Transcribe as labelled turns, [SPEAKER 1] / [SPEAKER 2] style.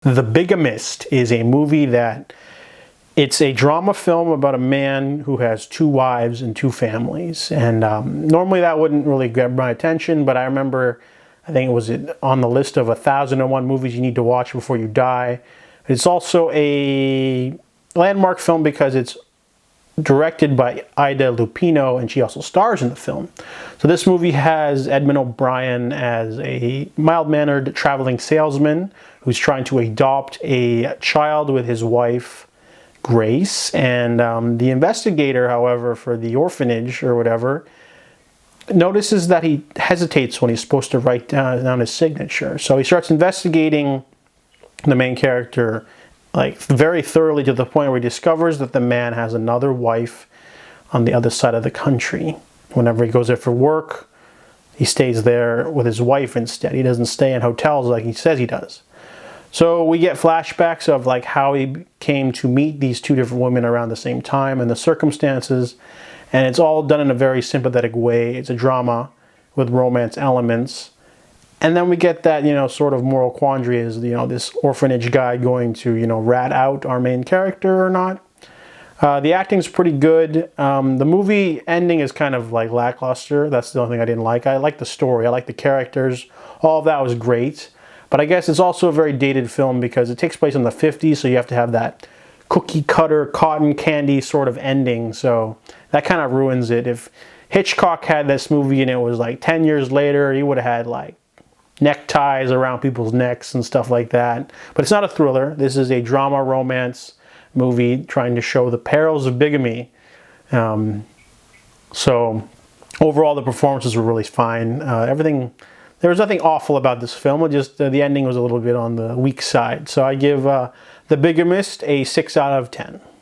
[SPEAKER 1] The Bigamist is a movie that it's a drama film about a man who has two wives and two families. And normally that wouldn't really grab my attention, but I remember, I think it was on the list of 1,001 movies you need to watch before you die. It's also a landmark film because it's directed by Ida Lupino, and she also stars in the film. So this movie has Edmund O'Brien as a mild-mannered traveling salesman who's trying to adopt a child with his wife, Grace. And the investigator, however, for the orphanage or whatever, notices that he hesitates when he's supposed to write down his signature. So he starts investigating the main character like very thoroughly, to the point where he discovers that the man has another wife on the other side of the country. Whenever he goes there for work, he stays there with his wife instead. He doesn't stay in hotels like he says he does. So we get flashbacks of like how he came to meet these two different women around the same time and the circumstances, and it's all done in a very sympathetic way. It's a drama with romance elements. And then we get that, sort of moral quandary is, this orphanage guy going to, rat out our main character or not. The acting's pretty good. The movie ending is kind of like lackluster. That's the only thing I didn't like. I like the story. I like the characters. All of that was great. But I guess it's also a very dated film because it takes place in the 50s, so you have to have that cookie cutter, cotton candy sort of ending. So that kind of ruins it. If Hitchcock had this movie and it was like 10 years later, he would have had like neckties around people's necks and stuff like that. But it's not a thriller. This is a drama romance movie trying to show the perils of bigamy. So overall, the performances were really fine. There was nothing awful about this film. It just the ending was a little bit on the weak side. So I give The Bigamist a 6 out of 10.